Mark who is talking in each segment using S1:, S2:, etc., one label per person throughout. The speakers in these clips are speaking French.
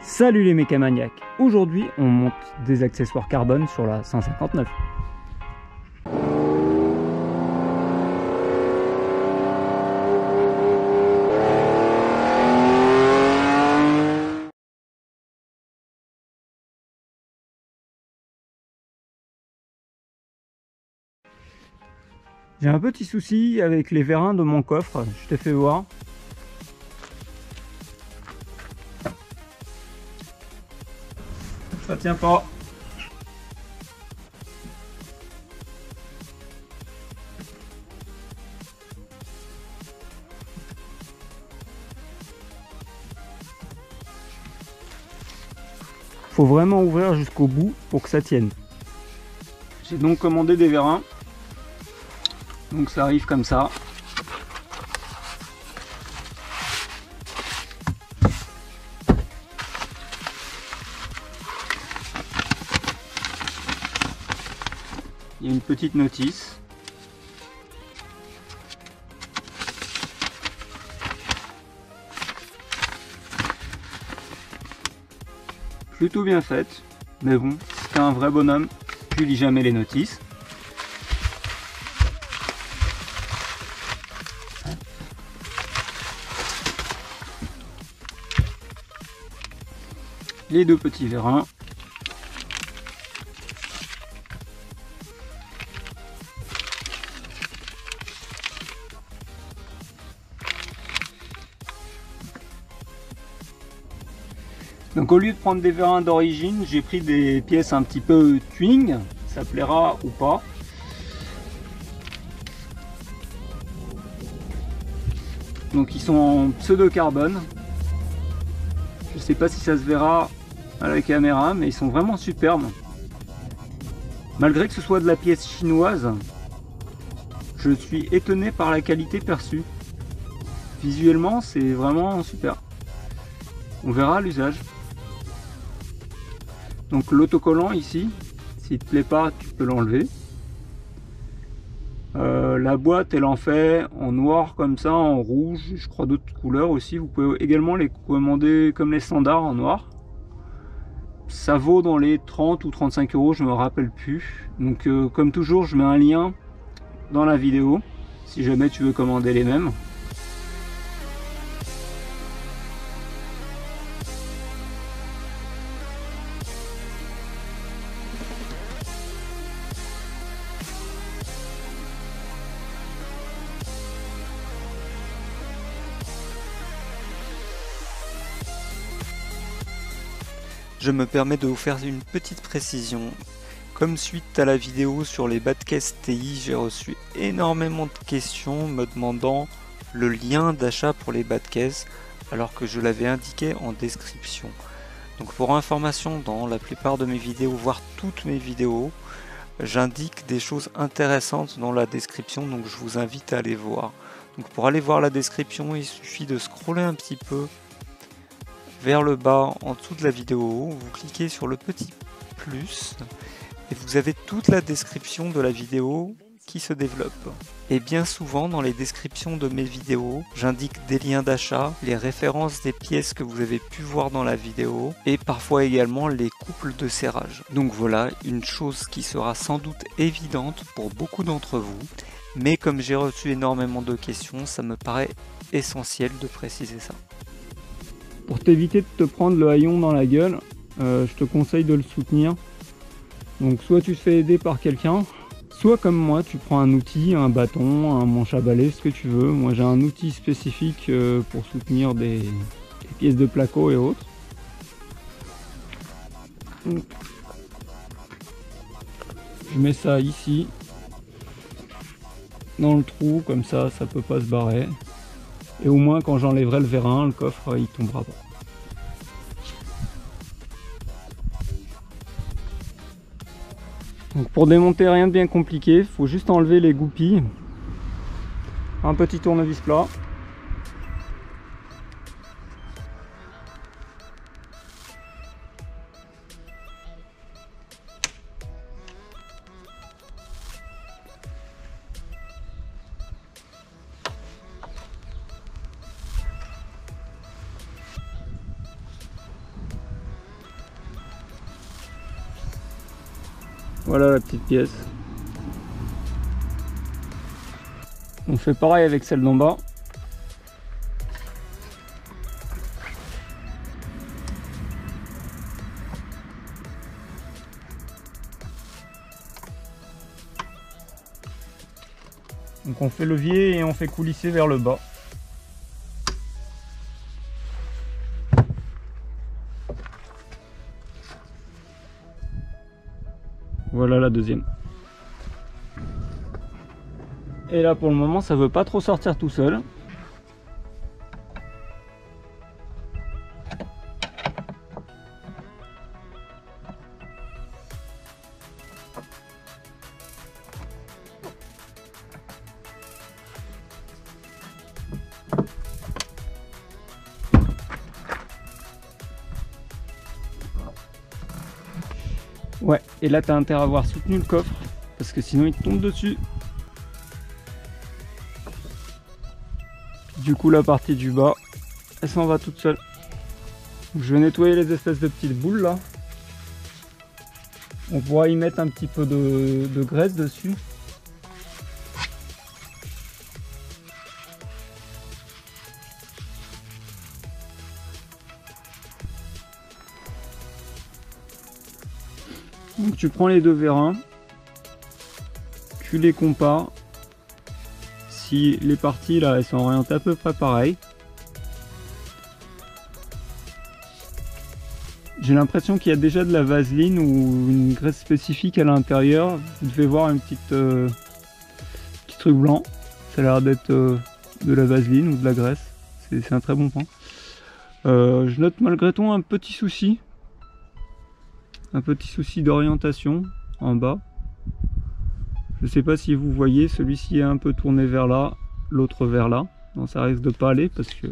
S1: Salut les mécamaniacs. Aujourd'hui on monte des accessoires carbone sur la 159. J'ai un petit souci avec les vérins de mon coffre, je t'ai fait voir. Ça tient pas. Faut vraiment ouvrir jusqu'au bout pour que ça tienne. J'ai donc commandé des vérins. Donc ça arrive comme ça. Il y a une petite notice. Plutôt bien faite, mais bon, si t'es un vrai bonhomme, tu lis jamais les notices. Les deux petits vérins. Donc au lieu de prendre des vérins d'origine, j'ai pris des pièces un petit peu tuning, ça plaira ou pas. Donc ils sont en pseudo carbone. Je sais pas si ça se verra à la caméra, mais ils sont vraiment superbes. Malgré que ce soit de la pièce chinoise, je suis étonné par la qualité perçue. Visuellement, c'est vraiment super. On verra à l'usage. Donc l'autocollant ici, s'il te plaît pas, tu peux l'enlever. La boîte, elle en fait en noir comme ça, en rouge, je crois d'autres couleurs aussi. Vous pouvez également les commander comme les standards en noir. Ça vaut dans les 30 ou 35 euros, je me rappelle plus. Donc comme toujours, je mets un lien dans la vidéo si jamais tu veux commander les mêmes.
S2: Je me permets de vous faire une petite précision. Comme suite à la vidéo sur les Badcases TI, j'ai reçu énormément de questions me demandant le lien d'achat pour les Badcases, alors que je l'avais indiqué en description. Donc pour information, dans la plupart de mes vidéos, voire toutes mes vidéos, j'indique des choses intéressantes dans la description, donc je vous invite à aller voir. Donc pour aller voir la description, il suffit de scroller un petit peu vers le bas en dessous de la vidéo, vous cliquez sur le petit plus et vous avez toute la description de la vidéo qui se développe. Et bien souvent dans les descriptions de mes vidéos, j'indique des liens d'achat, les références des pièces que vous avez pu voir dans la vidéo et parfois également les couples de serrage. Donc voilà, une chose qui sera sans doute évidente pour beaucoup d'entre vous, mais comme j'ai reçu énormément de questions, ça me paraît essentiel de préciser ça.
S1: Pour t'éviter de te prendre le haillon dans la gueule, je te conseille de le soutenir. Donc soit tu te fais aider par quelqu'un, soit comme moi, tu prends un outil, un bâton, un manche à balai, ce que tu veux. Moi j'ai un outil spécifique pour soutenir des pièces de placo et autres. Donc, je mets ça ici, dans le trou, comme ça, ça peut pas se barrer. Et au moins quand j'enlèverai le vérin, le coffre il tombera pas. Donc pour démonter, rien de bien compliqué, il faut juste enlever les goupilles. Un petit tournevis plat. Voilà la petite pièce. On fait pareil avec celle d'en bas. Donc on fait levier et on fait coulisser vers le bas. Voilà la deuxième. Et là pour le moment ça veut pas trop sortir tout seul. Ouais, et là tu as intérêt à avoir soutenu le coffre, parce que sinon il te tombe dessus. Du coup la partie du bas, elle s'en va toute seule. Donc, je vais nettoyer les espèces de petites boules là. On pourra y mettre un petit peu de graisse dessus. Donc tu prends les deux vérins, tu les compares. Si les parties là elles sont orientées à peu près pareil. J'ai l'impression qu'il y a déjà de la vaseline ou une graisse spécifique à l'intérieur. Vous devez voir un petit truc blanc. Ça a l'air d'être de la vaseline ou de la graisse. C'est un très bon point. Je note malgré tout un petit souci. Un petit souci d'orientation en bas. Je sais pas si vous voyez, celui-ci est un peu tourné vers là, l'autre vers là. Donc ça risque de pas aller parce que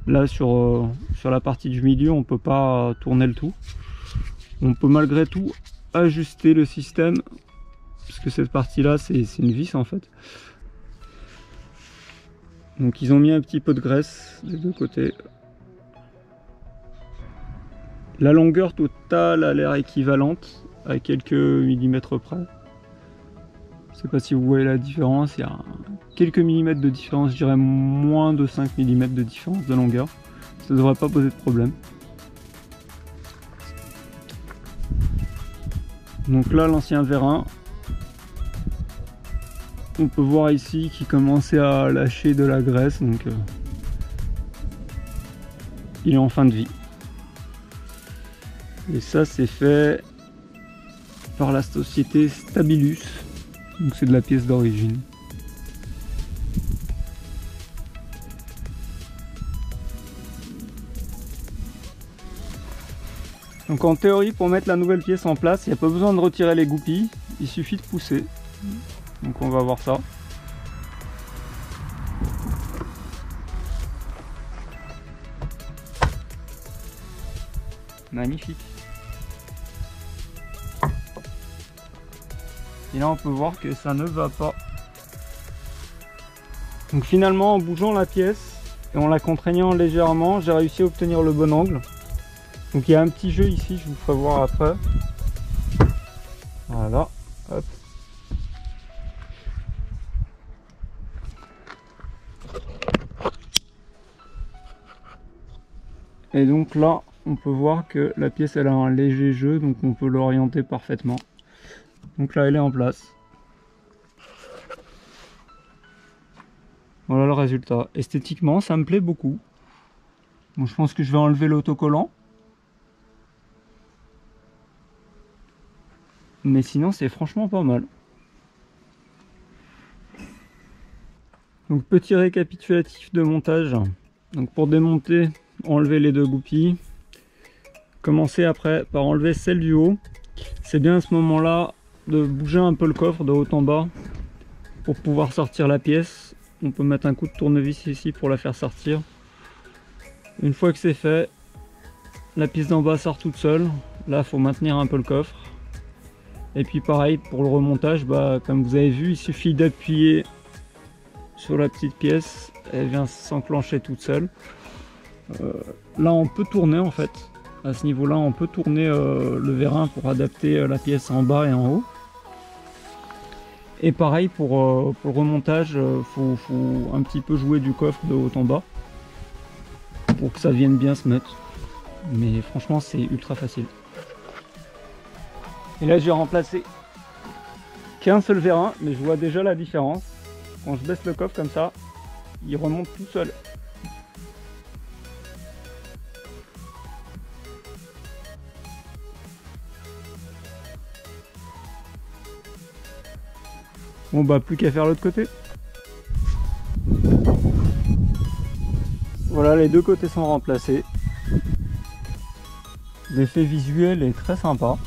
S1: là sur la partie du milieu on peut pas tourner le tout. On peut malgré tout ajuster le système parce que cette partie là c'est une vis en fait. Donc ils ont mis un petit peu de graisse des deux côtés. La longueur totale a l'air équivalente à quelques millimètres près. Je sais pas si vous voyez la différence, il y a quelques millimètres de différence, je dirais moins de 5 mm de différence de longueur. Ça ne devrait pas poser de problème. Donc là l'ancien vérin, on peut voir ici qu'il commençait à lâcher de la graisse, donc il est en fin de vie. Et ça c'est fait par la société Stabilus, donc c'est de la pièce d'origine. Donc en théorie pour mettre la nouvelle pièce en place, il n'y a pas besoin de retirer les goupilles, il suffit de pousser. Donc on va voir ça. Magnifique. Et là on peut voir que ça ne va pas. Donc finalement en bougeant la pièce et en la contraignant légèrement, j'ai réussi à obtenir le bon angle. Donc il y a un petit jeu ici, je vous ferai voir après. Voilà, hop. Et donc là, on peut voir que la pièce elle a un léger jeu, donc on peut l'orienter parfaitement. Donc là elle est en place. Voilà le résultat. Esthétiquement ça me plaît beaucoup. Bon, je pense que je vais enlever l'autocollant. Mais sinon c'est franchement pas mal. Donc petit récapitulatif de montage. Donc pour démonter, enlever les deux goupilles. Commencer après par enlever celle du haut. C'est bien à ce moment là de bouger un peu le coffre de haut en bas pour pouvoir sortir la pièce. On peut mettre un coup de tournevis ici pour la faire sortir. Une fois que c'est fait, la pièce d'en bas sort toute seule. Là il faut maintenir un peu le coffre. Et puis pareil pour le remontage, comme vous avez vu, il suffit d'appuyer sur la petite pièce, elle vient s'enclencher toute seule. Là on peut tourner en fait À ce niveau-là, on peut tourner le vérin pour adapter la pièce en bas et en haut. Et pareil pour le remontage, faut un petit peu jouer du coffre de haut en bas pour que ça vienne bien se mettre. Mais franchement, c'est ultra facile. Et là, j'ai remplacé qu'un seul vérin, mais je vois déjà la différence. Quand je baisse le coffre comme ça, il remonte tout seul. Bon bah plus qu'à faire l'autre côté. Voilà, les deux côtés sont remplacés. L'effet visuel est très sympa.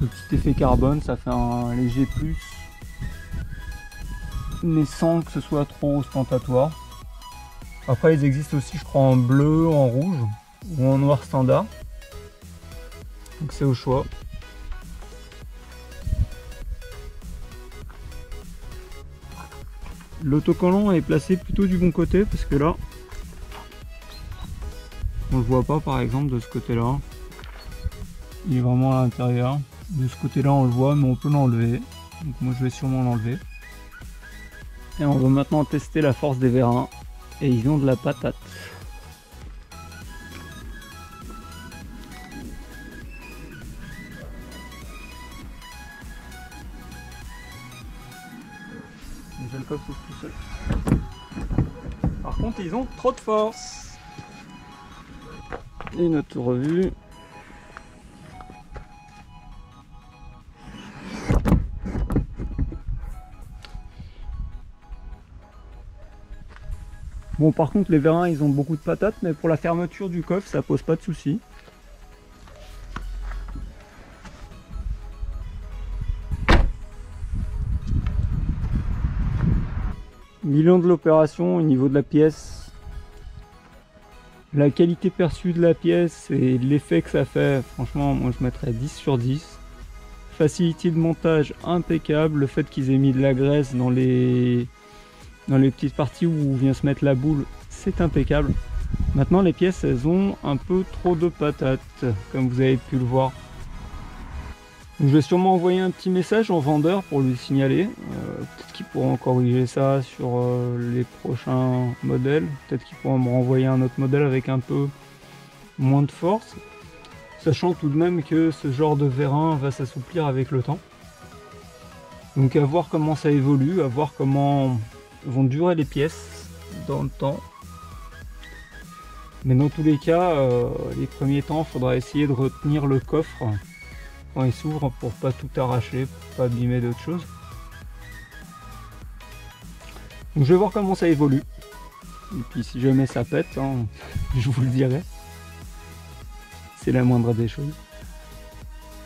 S1: Le petit effet carbone, ça fait un léger plus, mais sans que ce soit trop ostentatoire. Après, ils existent aussi, je crois, en bleu, en rouge ou en noir standard. Donc c'est au choix. L'autocollant est placé plutôt du bon côté parce que là, on le voit pas par exemple de ce côté-là. Il est vraiment à l'intérieur. De ce côté-là, on le voit, mais on peut l'enlever. Donc moi, je vais sûrement l'enlever. Et on va maintenant tester la force des vérins. Et ils ont de la patate. Déjà le coffre s'ouvre tout seul. Par contre, ils ont trop de force. Et notre revue. Bon, par contre, les vérins, ils ont beaucoup de patates, mais pour la fermeture du coffre, ça pose pas de soucis. Bilan de l'opération au niveau de la pièce. La qualité perçue de la pièce et l'effet que ça fait, franchement, moi je mettrais 10 sur 10. Facilité de montage impeccable, le fait qu'ils aient mis de la graisse dans les petites parties où vient se mettre la boule, c'est impeccable. Maintenant les pièces, elles ont un peu trop de patates, comme vous avez pu le voir. Donc, je vais sûrement envoyer un petit message au vendeur pour lui signaler. Peut-être qu'ils pourront corriger ça sur les prochains modèles. Peut-être qu'ils pourront me renvoyer un autre modèle avec un peu moins de force. Sachant tout de même que ce genre de vérin va s'assouplir avec le temps. Donc à voir comment ça évolue, à voir comment vont durer les pièces dans le temps. Mais dans tous les cas, les premiers temps, il faudra essayer de retenir le coffre quand il s'ouvre pour pas tout arracher, pour pas abîmer d'autres choses. Donc je vais voir comment ça évolue. Et puis si jamais ça pète, hein, je vous le dirai. C'est la moindre des choses.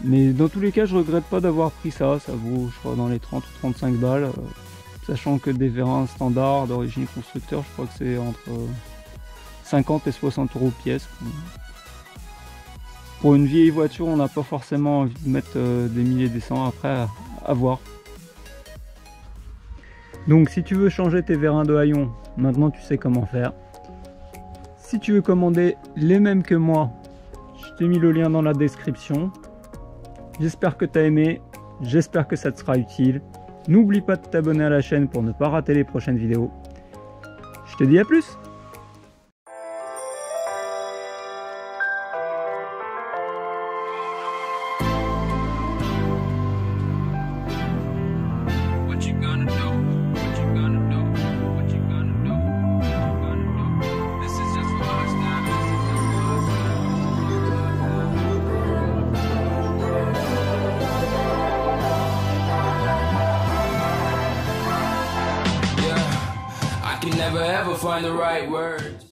S1: Mais dans tous les cas, je regrette pas d'avoir pris ça. Ça vaut, je crois, dans les 30 ou 35 balles. Sachant que des vérins standards d'origine constructeur, je crois que c'est entre 50 et 60 € pièce. Pour une vieille voiture, on n'a pas forcément envie de mettre des milliers et des cents. Après, à voir. Donc si tu veux changer tes vérins de haillons, maintenant tu sais comment faire. Si tu veux commander les mêmes que moi, je t'ai mis le lien dans la description. J'espère que tu as aimé, j'espère que ça te sera utile. N'oublie pas de t'abonner à la chaîne pour ne pas rater les prochaines vidéos. Je te dis à plus!
S3: Never ever find the right words.